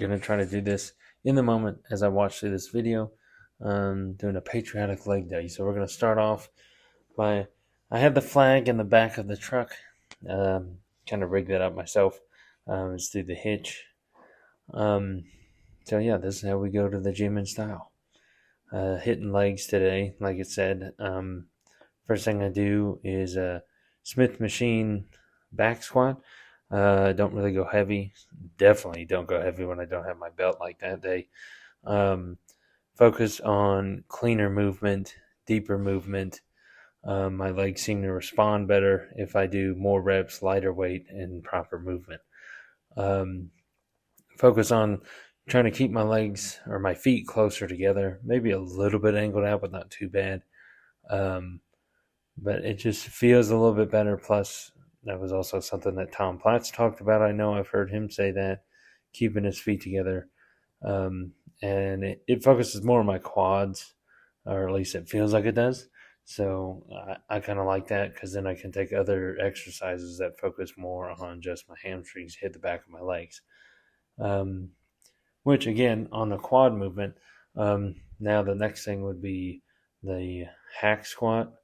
going to try to do this in the moment as I watch through this video, doing a Patriotic Leg day. So we're going to start off by, I had the flag in the back of the truck, kind of rigged that up myself. Let's do the hitch. So yeah, this is how we go to the gym in style. Hitting legs today, like it said. First thing I do is a Smith Machine back squat. Don't really go heavy. Definitely don't go heavy when I don't have my belt like that day. Focus on cleaner movement, deeper movement. My legs seem to respond better if I do more reps, lighter weight, and proper movement. Focus on trying to keep my legs or my feet closer together, maybe a little bit angled out, but not too bad. But it just feels a little bit better. Plus, that was also something that Tom Platz talked about. I know I've heard him say that, keeping his feet together. And it focuses more on my quads, or at least it feels like it does. So I kind of like that, because then I can take other exercises that focus more on just my hamstrings, hit the back of my legs. Which, again, on the quad movement, now the next thing would be the hack squat.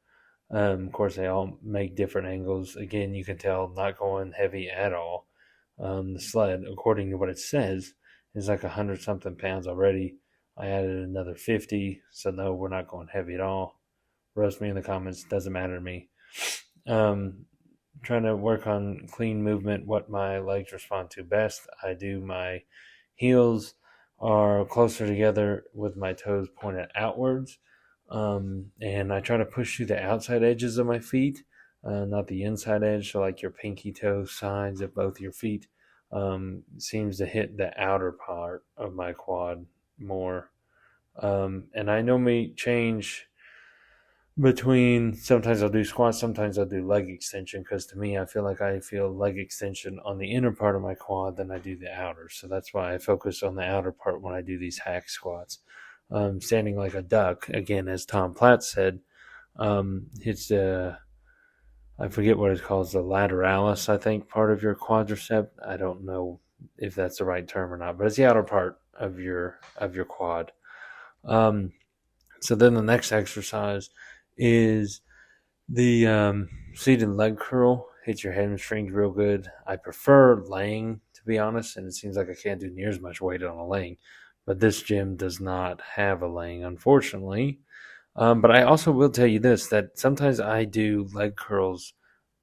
Of course, they all make different angles. Again, you can tell not going heavy at all. The sled, according to what it says, is like 100-something pounds already. I added another 50, so no, we're not going heavy at all. Roast me in the comments, doesn't matter to me. Trying to work on clean movement, what my legs respond to best. I do my heels are closer together with my toes pointed outwards. And I try to push through the outside edges of my feet, not the inside edge. So like your pinky toe sides of both your feet seems to hit the outer part of my quad more. And I normally change between, sometimes I'll do squats, sometimes I'll do leg extension, because to me, I feel like I feel leg extension on the inner part of my quad than I do the outer. So that's why I focus on the outer part when I do these hack squats. Standing like a duck, again, as Tom Platz said, hits the, I forget what it's called, the lateralis, I think, part of your quadricep. I don't know if that's the right term or not, but it's the outer part of your quad. So then the next exercise is the seated leg curl. Hit your hamstrings real good. I prefer laying, to be honest, and it seems like I can't do near as much weight on a laying. But this gym does not have a laying, unfortunately. But I also will tell you this, that sometimes I do leg curls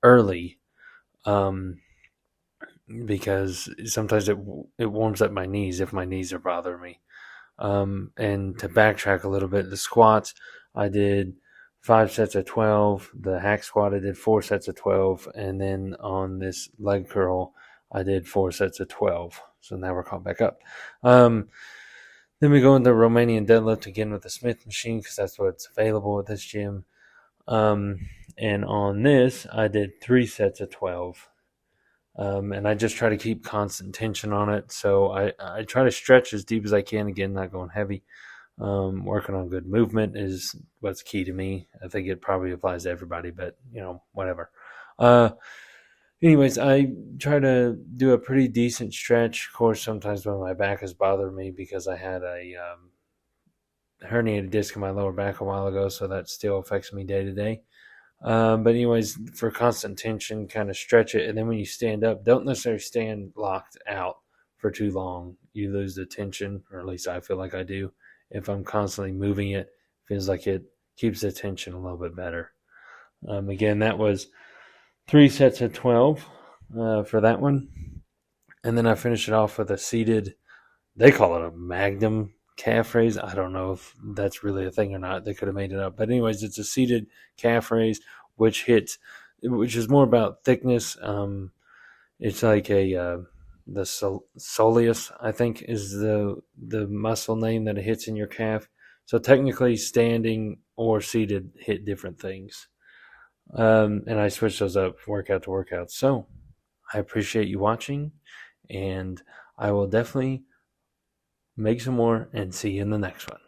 early, because sometimes it warms up my knees if my knees are bothering me. And to backtrack a little bit, the squats, I did 5 sets of 12. The hack squat, I did 4 sets of 12. And then on this leg curl, I did 4 sets of 12. So now we're caught back up. Then we go into Romanian deadlift again with the Smith machine, because that's what's available at this gym. And on this, I did 3 sets of 12. And I just try to keep constant tension on it. So I try to stretch as deep as I can. Again, not going heavy. Working on good movement is what's key to me. I think it probably applies to everybody, but, whatever. Anyways, I try to do a pretty decent stretch. Of course, sometimes when my back is bothering me, because I had a herniated disc in my lower back a while ago, so that still affects me day to day. But anyways, for constant tension, kind of stretch it. And then when you stand up, don't necessarily stand locked out for too long. You lose the tension, or at least I feel like I do. If I'm constantly moving it, it feels like it keeps the tension a little bit better. Again, that was 3 sets of 12 for that one. And then I finish it off with a seated, they call it a magnum calf raise. I don't know if that's really a thing or not. They could have made it up. But anyways, it's a seated calf raise, which is more about thickness. It's like the soleus, I think, is the muscle name that it hits in your calf. So technically, standing or seated hit different things. And I switch those up workout to workout. So I appreciate you watching, and I will definitely make some more and see you in the next one.